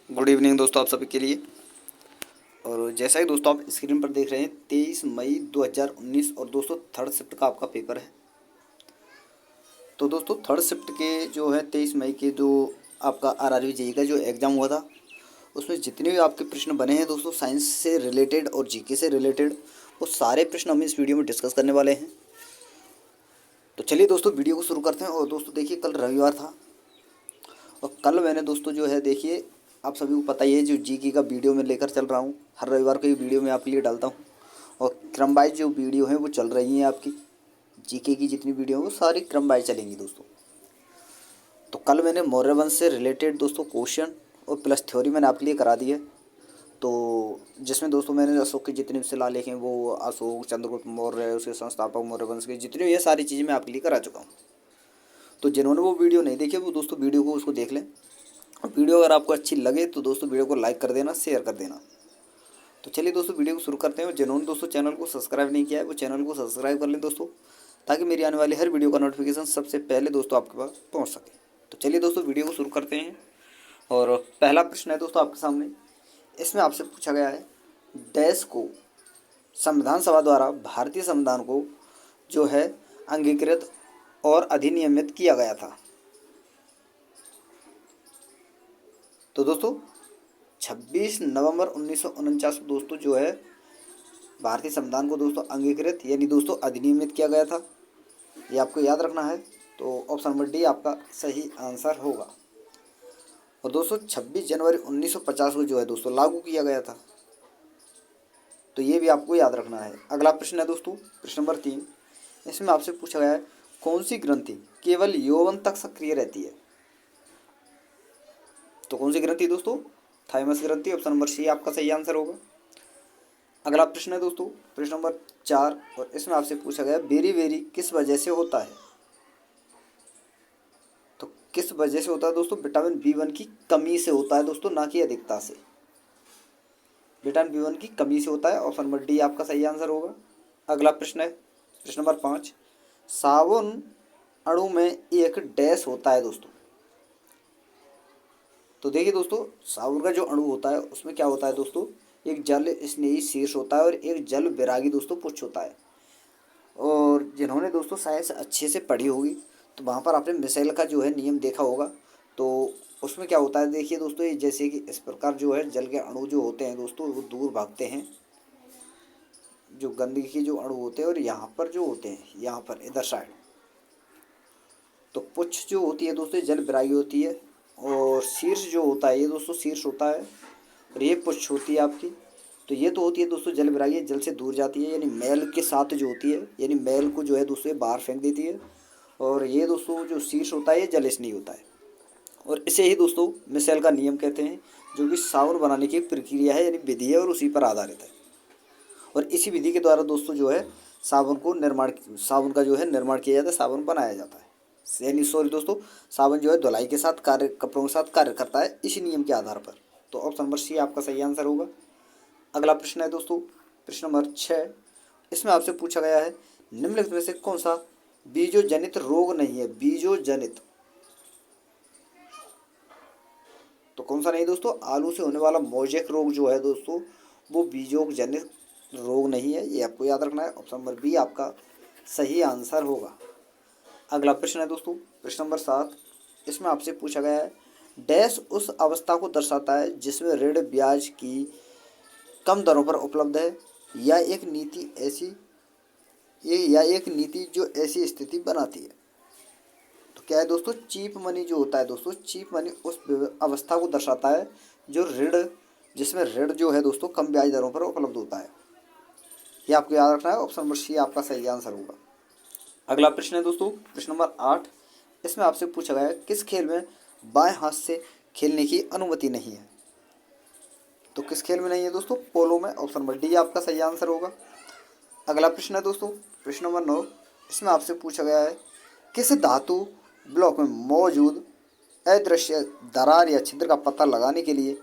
Good evening दोस्तों आप सभी के लिए। और जैसा कि दोस्तों आप स्क्रीन पर देख रहे हैं 23 मई 2019 और दोस्तों थर्ड शिफ्ट का आपका पेपर है। तो दोस्तों थर्ड शिफ्ट के जो है 23 मई के जो आपका आरआरबी जेईई का जो एग्ज़ाम हुआ था उसमें जितने भी आपके प्रश्न बने हैं दोस्तों साइंस से रिलेटेड और जीके से रिलेटेड वो सारे प्रश्न हम इस वीडियो में डिस्कस करने वाले हैं। तो चलिए दोस्तों वीडियो को शुरू करते हैं। और दोस्तों देखिए कल रविवार था और कल मैंने दोस्तों जो है देखिए आप सभी को पता ही है जो जीके का वीडियो मैं लेकर चल रहा हूँ। हर रविवार को ये वीडियो मैं आपके लिए डालता हूँ और क्रम वाइज जो वीडियो है वो चल रही हैं आपकी। जीके की जितनी वीडियो है वो सारी क्रम वाइज चलेंगी दोस्तों। तो कल मैंने मौर्य वंश से रिलेटेड दोस्तों क्वेश्चन और प्लस थ्योरी मैंने आपके लिए करा दी है। तो जिसमें दोस्तों मैंने अशोक के जितने भी शिलालेख हैं वो अशोक चंद्रगुप्त मौर्य उसके संस्थापक मौर्य वंश के जितने ये सारी चीज़ें मैं आपके लिए करा चुका हूँ। तो जिन्होंने वो वीडियो नहीं देखी वो दोस्तों वीडियो को उसको देख लें। और वीडियो अगर आपको अच्छी लगे तो दोस्तों वीडियो को लाइक कर देना, शेयर कर देना। तो चलिए दोस्तों वीडियो को शुरू करते हैं। जिन्होंने दोस्तों चैनल को सब्सक्राइब नहीं किया है वो चैनल को सब्सक्राइब कर लें दोस्तों, ताकि मेरी आने वाली हर वीडियो का नोटिफिकेशन सबसे पहले दोस्तों आपके पास पहुंच सके। तो चलिए दोस्तों वीडियो को शुरू करते हैं। और पहला प्रश्न है दोस्तों आपके सामने। इसमें आपसे पूछा गया है डैश को संविधान सभा द्वारा भारतीय संविधान को जो है अंगीकृत और अधिनियमित किया गया था। तो दोस्तों 26 नवंबर 1949 दोस्तों जो है भारतीय संविधान को दोस्तों अंगीकृत यानी दोस्तों अधिनियमित किया गया था। ये आपको याद रखना है। तो ऑप्शन नंबर डी आपका सही आंसर होगा। और दोस्तों 26 जनवरी 1950 को जो है दोस्तों लागू किया गया था। तो ये भी आपको याद रखना है। अगला प्रश्न है दोस्तों प्रश्न नंबर 3। इसमें आपसे पूछा गया है कौन सी ग्रंथि केवल यौवन तक सक्रिय रहती है। तो कौन सी ग्रंथि दोस्तों? थाइमस ग्रंथि। ऑप्शन नंबर सी आपका सही आंसर होगा। अगला प्रश्न है दोस्तों प्रश्न नंबर 4 और इसमें आपसे पूछा गया बेरी बेरी किस वजह से होता है। तो किस वजह से होता है दोस्तों? विटामिन B1 की कमी से होता है दोस्तों, ना कि अधिकता से। विटामिन B1 की कमी से होता है। ऑप्शन नंबर डी आपका सही आंसर होगा। अगला प्रश्न है प्रश्न नंबर 5। साबुन अणु में एक डैश होता है दोस्तों। तो देखिए दोस्तों साबुन का जो अणु होता है उसमें क्या होता है दोस्तों, एक जल स्नेही शीर्ष होता है और एक जल विरागी दोस्तों पुच्छ होता है। और जिन्होंने दोस्तों साइंस अच्छे से पढ़ी होगी तो वहाँ पर आपने मिसाइल का जो है नियम देखा होगा। तो उसमें क्या होता है देखिए दोस्तों, ये जैसे कि इस प्रकार जो है जल के अणु जो होते हैं दोस्तों वो दूर भागते हैं, जो गंदगी के जो अणु होते हैं, और यहाँ पर जो होते हैं यहाँ पर इधर साइड तो पुच्छ जो होती है दोस्तों जल विरागी होती है। और शीर्ष जो होता है ये दोस्तों शीर्ष होता है और ये पुच्छ होती है आपकी। तो ये तो होती है दोस्तों जल विरागी, जल से दूर जाती है यानी मैल के साथ जो होती है, यानी मैल को जो है दोस्तों ये बाहर फेंक देती है। और ये दोस्तों जो शीर्ष होता है ये जल स्नेही होता है। और इसे ही दोस्तों मिसेल का नियम कहते हैं, जो कि साबुन बनाने की प्रक्रिया है यानी विधि है और उसी पर आधारित है। और इसी विधि के द्वारा दोस्तों जो है साबुन का जो है निर्माण किया जाता है, साबुन बनाया जाता है। यानी सॉरी दोस्तों, साबुन जो है धुलाई के साथ कार्य कपड़ों के साथ कार्य करता है इसी नियम के आधार पर। तो ऑप्शन नंबर सी आपका सही आंसर होगा। अगला प्रश्न है दोस्तों प्रश्न नंबर 6। इसमें आपसे पूछा गया है निम्नलिखित में से कौन सा बीजोजनित रोग नहीं है। बीजोजनित तो कौन सा नहीं दोस्तों? आलू से होने वाला मोजेक रोग जो है दोस्तों वो बीजोजनित रोग नहीं है, ये आपको याद रखना है। ऑप्शन नंबर बी आपका सही आंसर होगा। अगला प्रश्न है दोस्तों प्रश्न नंबर 7। इसमें आपसे पूछा गया है डैश उस अवस्था को दर्शाता है जिसमें ऋण ब्याज की कम दरों पर उपलब्ध है, या एक नीति ऐसी या एक नीति जो ऐसी स्थिति बनाती है। तो क्या है दोस्तों? चीप मनी जो होता है दोस्तों, चीप मनी उस अवस्था को दर्शाता है जो ऋण जिसमें ऋण जो है दोस्तों कम ब्याज दरों पर उपलब्ध होता है। ये आपको याद रखना है। ऑप्शन नंबर सी आपका सही आंसर होगा। अगला प्रश्न है दोस्तों प्रश्न नंबर 8। इसमें आपसे पूछा गया है किस खेल में बाएं हाथ से खेलने की अनुमति नहीं है। तो किस खेल में नहीं है दोस्तों? पोलो में। ऑप्शन नंबर डी आपका सही आंसर होगा। अगला प्रश्न है दोस्तों प्रश्न नंबर 9। इसमें आपसे पूछा गया है किस धातु ब्लॉक में मौजूद अदृश्य दरार या छिद्र का पता लगाने के लिए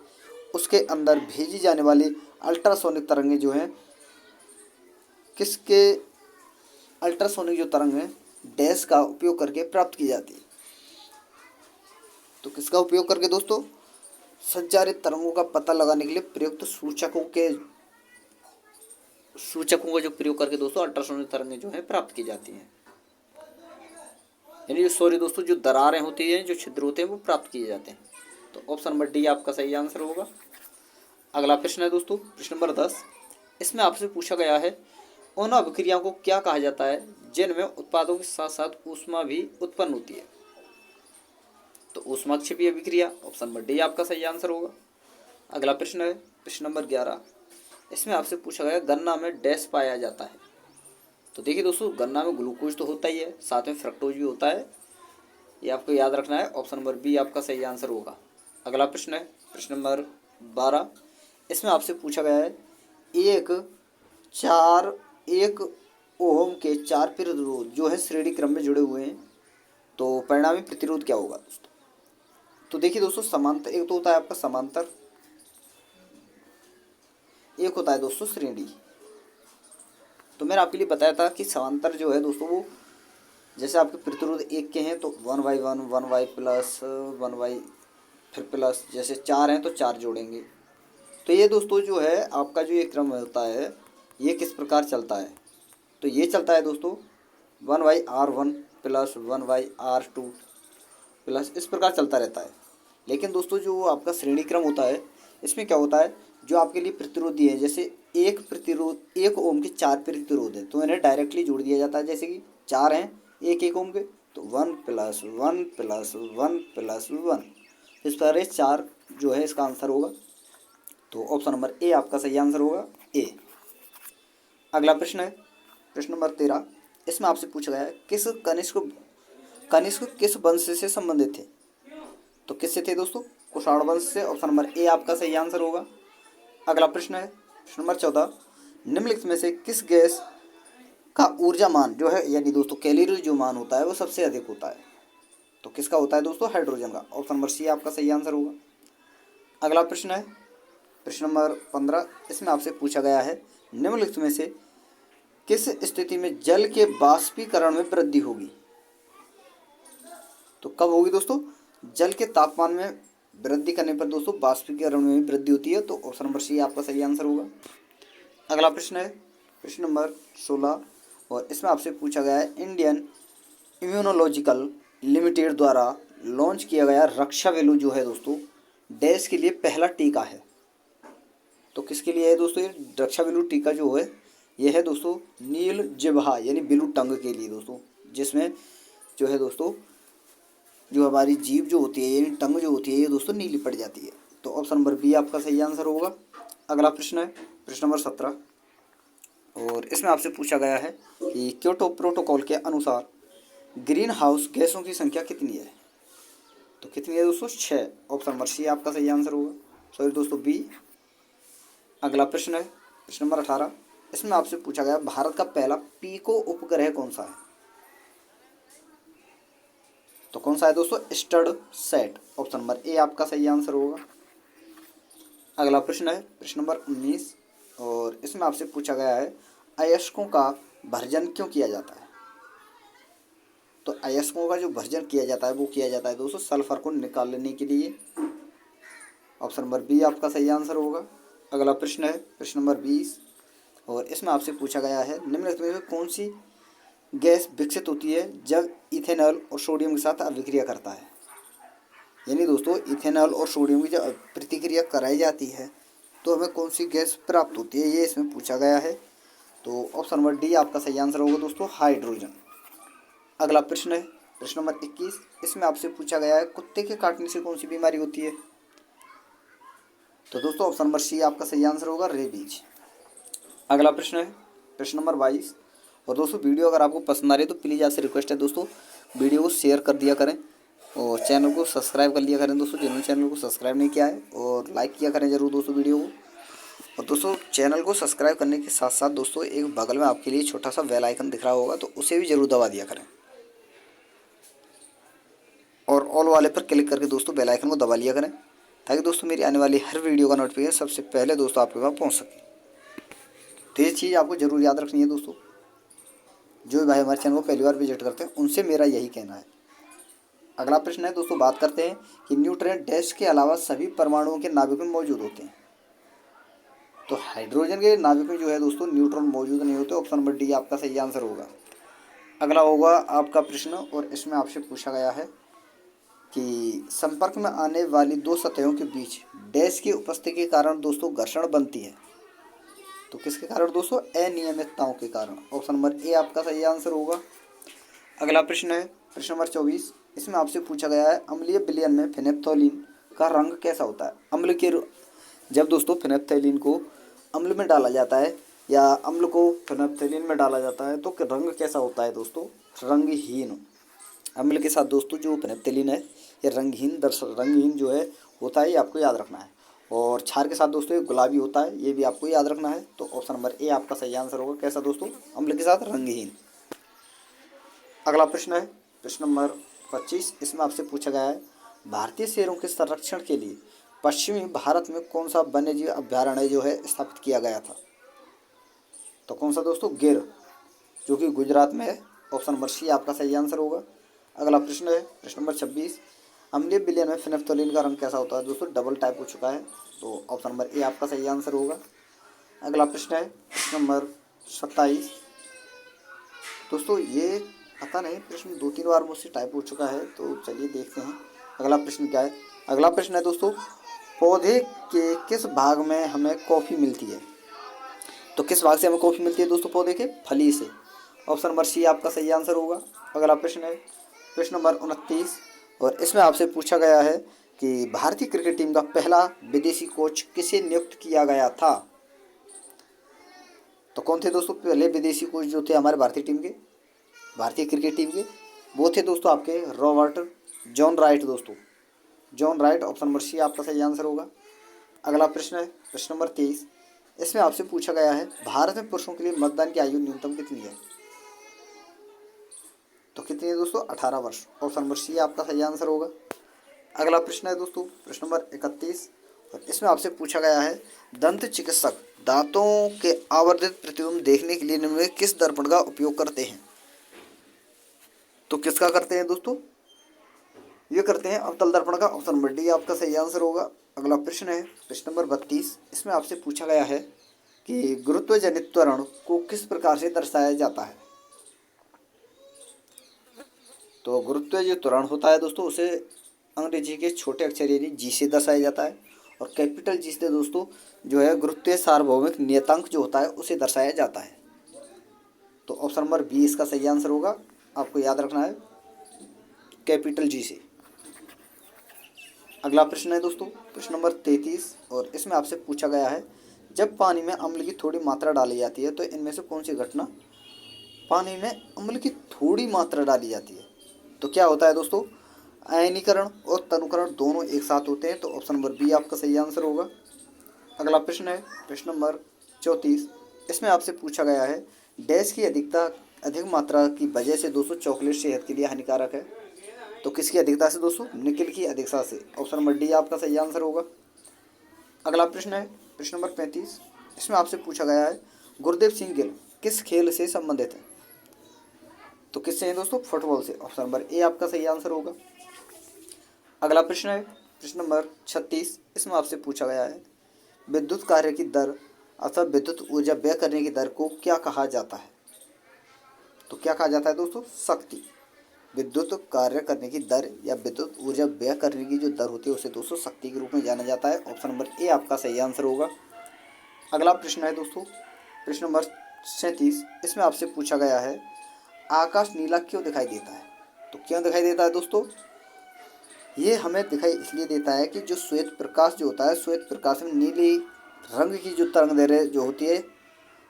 उसके अंदर भेजी जाने वाली अल्ट्रासोनिक तरंगें जो हैं किसके अल्ट्रासोनिक जो तरंग है डैश का उपयोग करके प्राप्त की जाती है। तो किसका उपयोग करके दोस्तों? संचारित तरंगों का पता लगाने के लिए प्रयुक्त सूचकों का जो प्रयोग करके दोस्तों अल्ट्रासोनिक तरंगें जो है प्राप्त की जाती हैं। यानी सॉरी दोस्तों, जो दरारें होती हैं, जो छिद्र होते हैं, वो प्राप्त किए जाते हैं। तो ऑप्शन नंबर डी आपका सही आंसर होगा। अगला प्रश्न है दोस्तों, प्रश्न नंबर 10। इसमें आपसे पूछा गया है उन अभिक्रियाओं को क्या कहा जाता है जिनमें उत्पादों के साथ साथ ऊष्मा भी उत्पन्न होती है। तो ऊष्माक्षेपीय अभिक्रिया, ऑप्शन नंबर डी आपका सही आंसर होगा। अगला प्रश्न है प्रश्न नंबर 11। इसमें आपसे पूछा गया गन्ना में डैश पाया जाता है। तो देखिए दोस्तों, गन्ना में ग्लूकोज तो होता ही है, साथ में फ्रक्टोज भी होता है, ये आपको याद रखना है। ऑप्शन नंबर बी आपका सही आंसर होगा। अगला प्रश्न है प्रश्न नंबर 12। इसमें आपसे पूछा गया है एक ओम के 4 प्रतिरोध जो है श्रेणी क्रम में जुड़े हुए हैं, तो परिणामी प्रतिरोध क्या होगा दोस्तों। तो देखिए दोस्तों, समांतर, एक तो होता है आपका समांतर, एक होता है दोस्तों श्रेणी। तो मैंने आपके लिए बताया था कि समांतर जो है दोस्तों, वो जैसे आपके प्रतिरोध 1 के हैं तो 1/1 1y प्लस 1y फिर प्लस, जैसे 4 हैं तो 4 जोड़ेंगे। तो ये दोस्तों जो है आपका जो ये क्रम होता है, ये किस प्रकार चलता है। तो ये चलता है दोस्तों 1/r1 प्लस 1/r2 प्लस, इस प्रकार चलता रहता है। लेकिन दोस्तों जो आपका श्रेणी क्रम होता है, इसमें क्या होता है, जो आपके लिए प्रतिरोध दिए हैं, जैसे एक ओम के 4 प्रतिरोध है तो इन्हें डायरेक्टली जोड़ दिया जाता है। जैसे कि 4 हैं 1 ओम के, तो 1 प्लस 1 प्लस 1 प्लस 1, इस प्रकार 4 जो है इसका आंसर होगा। तो ऑप्शन नंबर ए आपका सही आंसर होगा, ए। अगला प्रश्न है प्रश्न नंबर 13। इसमें आपसे पूछा गया है कनिष्क किस वंश से संबंधित थे। तो किससे थे दोस्तों, कुषाण वंश से। ऑप्शन नंबर ए आपका सही आंसर होगा। अगला प्रश्न है प्रश्न नंबर 14। निम्नलिखित में से किस गैस का ऊर्जा मान जो है, यानी दोस्तों कैलोरी जो मान होता है, वो सबसे अधिक होता है। तो किसका होता है दोस्तों, हाइड्रोजन का। ऑप्शन नंबर सी आपका सही आंसर होगा। अगला प्रश्न है प्रश्न नंबर 15। इसमें आपसे पूछा गया है निम्नलिखित में से किस स्थिति में जल के बाष्पीकरण में वृद्धि होगी। तो कब होगी दोस्तों, जल के तापमान में वृद्धि करने पर दोस्तों बाष्पीकरण में भी वृद्धि होती है। तो ऑप्शन नंबर सी आपका सही आंसर होगा। अगला प्रश्न है प्रश्न नंबर 16 और इसमें आपसे पूछा गया है इंडियन इम्यूनोलॉजिकल लिमिटेड द्वारा लॉन्च किया गया रक्षा वेलु जो है दोस्तों डैश के लिए पहला टीका है। तो किसके लिए है दोस्तों, ये रक्षा वेलु टीका जो है, ये है दोस्तों नील जिह्वा यानी बिलू टंग के लिए दोस्तों, जिसमें जो है दोस्तों जो हमारी जीभ जो होती है यानी टंग जो होती है, ये दोस्तों नीली पड़ जाती है। तो ऑप्शन नंबर बी आपका सही आंसर होगा। अगला प्रश्न है प्रश्न नंबर 17 और इसमें आपसे पूछा गया है कि क्योटो प्रोटोकॉल के अनुसार ग्रीन हाउस गैसों की संख्या कितनी है। तो कितनी है दोस्तों, 6। ऑप्शन नंबर सी आपका सही आंसर होगा, सॉरी दोस्तों बी। अगला प्रश्न है प्रश्न नंबर 18। इसमें आपसे पूछा गया भारत का पहला पीको उपग्रह कौन सा है। तो कौन सा है दोस्तों, stud set. Option number A आपका सही आंसर होगा। अगला प्रश्न है प्रश्न नंबर 19 और इसमें आपसे पूछा गया है अयस्कों का भर्जन क्यों किया जाता है। तो अयस्कों का जो भर्जन किया जाता है वो किया जाता है दोस्तों सल्फर को निकालने के लिए। ऑप्शन नंबर बी आपका सही आंसर होगा। अगला प्रश्न है प्रश्न नंबर 20 और इसमें आपसे पूछा गया है निम्नलिखित में कौन सी गैस विकसित होती है जब इथेनॉल और सोडियम के साथ अभिक्रिया करता है। यानी दोस्तों इथेनॉल और सोडियम की जब प्रतिक्रिया कराई जाती है तो हमें कौन सी गैस प्राप्त होती है, ये इसमें पूछा गया है। तो ऑप्शन नंबर डी आपका सही आंसर होगा दोस्तों, हाइड्रोजन। अगला प्रश्न है प्रश्न नंबर 21। इसमें आपसे पूछा गया है कुत्ते के काटने से कौन सी बीमारी होती है। तो दोस्तों ऑप्शन नंबर सी आपका सही आंसर होगा, रेबीज। अगला प्रश्न है प्रश्न नंबर 22 और दोस्तों वीडियो अगर आपको पसंद आ रही है तो प्लीज़ आपसे रिक्वेस्ट है दोस्तों वीडियो को शेयर कर दिया करें और चैनल को सब्सक्राइब कर लिया करें दोस्तों, जिन्होंने चैनल को सब्सक्राइब नहीं किया है, और लाइक किया करें ज़रूर दोस्तों वीडियो को। और दोस्तों चैनल को सब्सक्राइब करने के साथ साथ दोस्तों एक बगल में आपके लिए छोटा सा बेल आइकन दिख रहा होगा, तो उसे भी ज़रूर दबा दिया करें और ऑल वाले पर क्लिक करके दोस्तों बेल आइकन को दबा लिया करें, ताकि दोस्तों मेरी आने वाली हर वीडियो का नोटिफिकेशन सबसे पहले दोस्तों आपके पास पहुँच सके। तो ये चीज़ आपको ज़रूर याद रखनी है दोस्तों। जो भाई हमारे चैनल को पहली बार विजिट करते हैं उनसे मेरा यही कहना है। अगला प्रश्न है दोस्तों, बात करते हैं कि न्यूट्रॉन डैश के अलावा सभी परमाणुओं के नाभिक में मौजूद होते हैं। तो हाइड्रोजन के नाभिक में जो है दोस्तों न्यूट्रॉन मौजूद नहीं होते। ऑप्शन नंबर डी आपका सही आंसर होगा। अगला होगा आपका प्रश्न, और इसमें आपसे पूछा गया है कि संपर्क में आने वाली दो सतहों के बीच डैश की उपस्थिति के कारण दोस्तों घर्षण बनती है। तो किसके कारण दोस्तों? अनियमितताओं के कारण। ऑप्शन नंबर ए आपका सही आंसर होगा। अगला प्रश्न है प्रश्न नंबर 24। इसमें आपसे पूछा गया है अम्लीय विलयन में फेनेप्थोलीन का रंग कैसा होता है? जब दोस्तों फेनेप्थेलिन को अम्ल में डाला जाता है या अम्ल को फेनेप्थेलिन में डाला जाता है तो रंग कैसा होता है दोस्तों? रंगहीन। अम्ल के साथ दोस्तों जो फेनेप्थेलिन है ये रंगहीन जो है होता है, ये आपको याद रखना है। और क्षार के साथ दोस्तों ये गुलाबी होता है, ये भी आपको याद रखना है। तो ऑप्शन नंबर ए आपका सही आंसर होगा। कैसा दोस्तों? अम्ल के साथ रंगहीन। अगला प्रश्न है प्रश्न नंबर 25। इसमें आपसे पूछा गया है भारतीय शेरों के संरक्षण के लिए पश्चिमी भारत में कौन सा वन्यजीव अभयारण्य जो है स्थापित किया गया था? तो कौन सा दोस्तों? गिर, जो कि गुजरात में है। ऑप्शन नंबर सी आपका सही आंसर होगा। अगला प्रश्न है प्रश्न नंबर 26। अम्लीय विलयन में फेनेप्थोलीन का रंग कैसा होता है दोस्तों? डबल टाइप हो चुका है। तो ऑप्शन नंबर ए आपका सही आंसर होगा। अगला प्रश्न है प्रश्न नंबर 27। दोस्तों ये पता नहीं, प्रश्न 2-3 बार मुझसे टाइप हो चुका है, तो चलिए देखते हैं अगला प्रश्न क्या है। अगला प्रश्न है दोस्तों, पौधे के किस भाग में हमें कॉफ़ी मिलती है? तो किस भाग से हमें कॉफ़ी मिलती है दोस्तों? पौधे के फली से। ऑप्शन नंबर सी आपका सही आंसर होगा। अगला प्रश्न है प्रश्न नंबर 29, और इसमें आपसे पूछा गया है कि भारतीय क्रिकेट टीम का पहला विदेशी कोच किसे नियुक्त किया गया था? तो कौन थे दोस्तों पहले विदेशी कोच जो थे हमारे भारतीय क्रिकेट टीम के? वो थे दोस्तों आपके रॉबर्ट जॉन राइट दोस्तों, John Wright. Option number C आपका सही आंसर होगा। अगला प्रश्न है प्रश्न नंबर 23। इसमें आपसे पूछा गया है भारत में पुरुषों के लिए मतदान की आयु न्यूनतम कितनी है? तो कितनी है दोस्तों? 18 वर्ष। ऑप्शन नंबर सी आपका सही आंसर होगा। अगला प्रश्न है दोस्तों प्रश्न नंबर 31, और इसमें आपसे पूछा गया है दंत चिकित्सक दांतों के आवर्धित प्रतिबिंब देखने के लिए निम्न में किस दर्पण का उपयोग करते हैं? तो किसका करते हैं दोस्तों? ये करते हैं अवतल दर्पण का। ऑप्शन नंबर डी आपका सही आंसर होगा। अगला प्रश्न है प्रश्न नंबर 32। इसमें आपसे पूछा गया है कि गुरुत्वजनित त्वरण को किस प्रकार से दर्शाया जाता है? तो गुरुत्व जो त्वरण होता है दोस्तों उसे अंग्रेजी के छोटे अक्षर यानी जी से दर्शाया जाता है, और कैपिटल जी से दोस्तों जो है गुरुत्वीय सार्वभौमिक नियतांक जो होता है उसे दर्शाया जाता है। तो ऑप्शन नंबर बी इसका सही आंसर होगा। आपको याद रखना है कैपिटल जी से। अगला प्रश्न है दोस्तों प्रश्न नंबर 33, और इसमें आपसे पूछा गया है जब पानी में अम्ल की थोड़ी मात्रा डाली जाती है तो इनमें से कौन सी घटना पानी में अम्ल की थोड़ी मात्रा डाली जाती है? तो क्या होता है दोस्तों? आयनीकरण और तनुकरण दोनों एक साथ होते हैं। तो ऑप्शन नंबर बी आपका सही आंसर होगा। अगला प्रश्न है प्रश्न नंबर 34। इसमें आपसे पूछा गया है डैश की अधिक मात्रा की वजह से दोस्तों चॉकलेट सेहत के लिए हानिकारक है? तो किसकी अधिकता से दोस्तों? निकल की अधिकता से। ऑप्शन नंबर डी आपका सही आंसर होगा। अगला प्रश्न है प्रश्न नंबर 35। इसमें आपसे पूछा गया है गुरदेव सिंह गिल किस खेल से संबंधित है? तो किससे है दोस्तों? फुटबॉल से। ऑप्शन नंबर ए आपका सही आंसर होगा। अगला प्रश्न है प्रश्न नंबर 36। इसमें आपसे पूछा गया है विद्युत कार्य की दर अथवा विद्युत ऊर्जा व्यय करने की दर को क्या कहा जाता है? तो क्या कहा जाता है दोस्तों? शक्ति। विद्युत कार्य करने की दर या विद्युत ऊर्जा व्यय करने की जो दर होती है उसे दोस्तों शक्ति के रूप में जाना जाता है। ऑप्शन नंबर ए आपका सही आंसर होगा। अगला प्रश्न है दोस्तों प्रश्न नंबर 37। इसमें आपसे पूछा गया है आकाश नीला क्यों दिखाई देता है? तो क्यों दिखाई देता है दोस्तों? ये हमें दिखाई इसलिए देता है कि जो श्वेत प्रकाश जो होता है, श्वेत प्रकाश में नीली रंग की जो तरंग दैर्ध्य जो होती है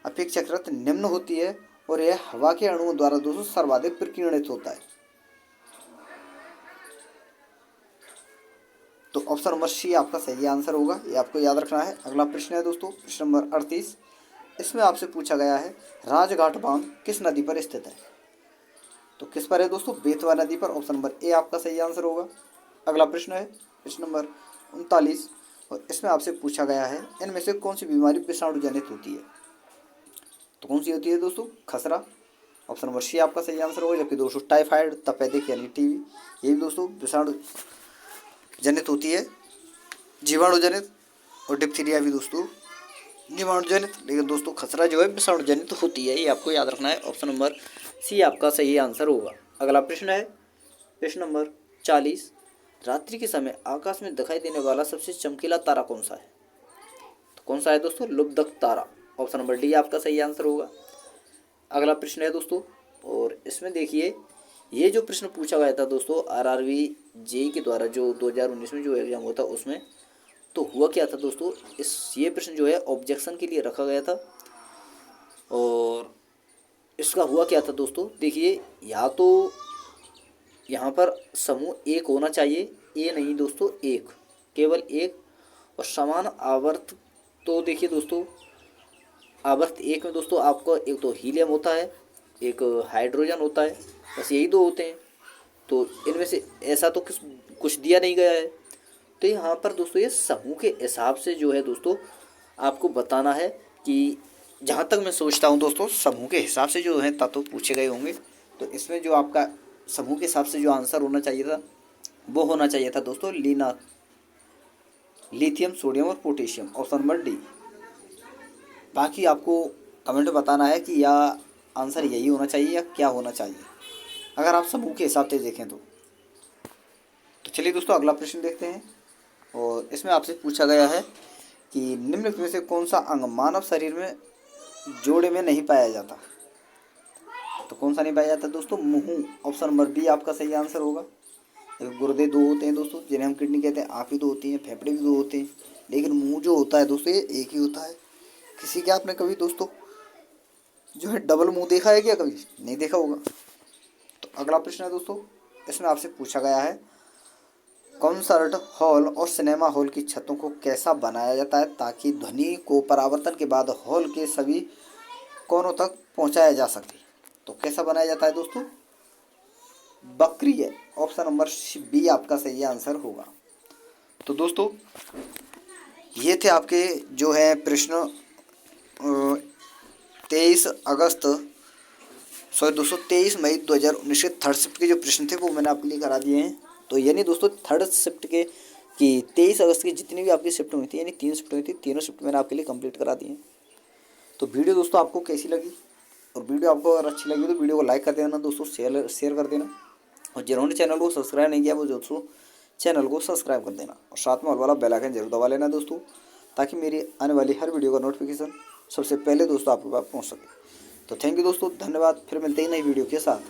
अपेक्षाकृत निम्न होती है, और यह हवा के अणुओं द्वारा दोस्तों सर्वाधिक प्रकीर्णित होता है। तो ऑप्शन नंबर सी आपका सही आंसर होगा, ये आपको याद रखना है। अगला प्रश्न है दोस्तों प्रश्न नंबर 38। इसमें आपसे पूछा गया है राजघाट बांध किस नदी पर स्थित है? तो किस पर है दोस्तों? बेतवा नदी पर। ऑप्शन नंबर ए आपका सही आंसर होगा। अगला प्रश्न है प्रश्न नंबर 39, और इसमें आपसे पूछा गया है इनमें से कौन सी बीमारी विषाणु जनित होती है? तो कौन सी होती है दोस्तों? खसरा, ऑप्शन नंबर सी आपका सही आंसर होगा। जबकि दोस्तों टाइफाइड, तपेदिक यानी टीबी, ये भी दोस्तों विषाणु जनित होती है, जीवाणु जनित। और डिप्थीरिया भी दोस्तों जीवाणु जनित, लेकिन दोस्तों खसरा जो है विषाणु जनित होती है, ये आपको याद रखना है। ऑप्शन नंबर सी आपका सही आंसर होगा। अगला प्रश्न है प्रश्न नंबर 40। रात्रि के समय आकाश में दिखाई देने वाला सबसे चमकीला तारा कौन सा है? तो कौन सा है दोस्तों? लुब्धक तारा। ऑप्शन नंबर डी आपका सही आंसर होगा। अगला प्रश्न है दोस्तों, और इसमें देखिए ये जो प्रश्न पूछा गया था दोस्तों आरआरबी जेई के द्वारा जो 2019 में जो एग्जाम हुआ था उसमें, तो हुआ क्या था दोस्तों, ये प्रश्न जो है ऑब्जेक्शन के लिए रखा गया था। और इसका हुआ क्या था दोस्तों, देखिए या तो यहाँ पर समूह एक होना चाहिए, ए नहीं दोस्तों एक, केवल एक, और समान आवर्त। तो देखिए दोस्तों आवर्त एक में दोस्तों आपको एक तो हीलियम होता है, एक हाइड्रोजन होता है, बस यही दो होते हैं। तो इनमें से ऐसा तो कुछ दिया नहीं गया है। तो यहाँ पर दोस्तों ये समूह के हिसाब से जो है दोस्तों आपको बताना है कि जहाँ तक मैं सोचता हूँ दोस्तों समूह के हिसाब से जो है तत्व पूछे गए होंगे। तो इसमें जो आपका समूह के हिसाब से जो आंसर होना चाहिए था वो होना चाहिए था दोस्तों लिथियम, सोडियम और पोटेशियम। Option number D. बाकी आपको कमेंट में बताना है कि या आंसर यही होना चाहिए या क्या होना चाहिए, अगर आप समूह के हिसाब से देखें तो। चलिए दोस्तों अगला प्रश्न देखते हैं, और इसमें आपसे पूछा गया है कि निम्नलिखित में से कौन सा अंग मानव शरीर में जोड़े में नहीं पाया जाता? तो कौन सा नहीं पाया जाता दोस्तों? मुंह। ऑप्शन नंबर बी आपका सही आंसर होगा। गुर्दे दो होते हैं दोस्तों जिन्हें हम किडनी कहते हैं, आँखें दो होती हैं, फेफड़े भी दो होते हैं, लेकिन मुंह जो होता है दोस्तों ये एक ही होता है। किसी के आपने कभी दोस्तों जो है डबल मुंह देखा है क्या? कभी नहीं देखा होगा। तो अगला प्रश्न है दोस्तों, इसमें आपसे पूछा गया है कॉन्सर्ट हॉल और सिनेमा हॉल की छतों को कैसा बनाया जाता है ताकि ध्वनि को परावर्तन के बाद हॉल के सभी कोनों तक पहुंचाया जा सके? तो कैसा बनाया जाता है दोस्तों? वक्रीय। ऑप्शन नंबर बी आपका सही आंसर होगा। तो दोस्तों ये थे आपके जो है प्रश्न 23 मई 2019 के थर्ड शिफ्ट के जो प्रश्न थे वो मैंने आपके लिए करा दिए हैं। तो यानी दोस्तों थर्ड शिफ्ट के कि 23 अगस्त की जितनी भी आपकी शिफ्ट हुई थी, यानी 3 शिफ्ट हुई थी, तीनों शिफ्ट मैंने आपके लिए कंप्लीट करा दी हैं। तो वीडियो दोस्तों आपको कैसी लगी, और वीडियो आपको अगर अच्छी लगी तो वीडियो को लाइक कर देना दोस्तों, शेयर कर देना, और जिन्होंने चैनल को सब्सक्राइब नहीं किया वो दोस्तों चैनल को सब्सक्राइब कर देना, और साथ में ऑल वाला बेल आइकन जरूर दबा लेना दोस्तों, ताकि मेरी आने वाली हर वीडियो का नोटिफिकेशन सबसे पहले दोस्तों आपके पास पहुँच सके। तो थैंक यू दोस्तों, धन्यवाद। फिर मिलते ही नई वीडियो के साथ।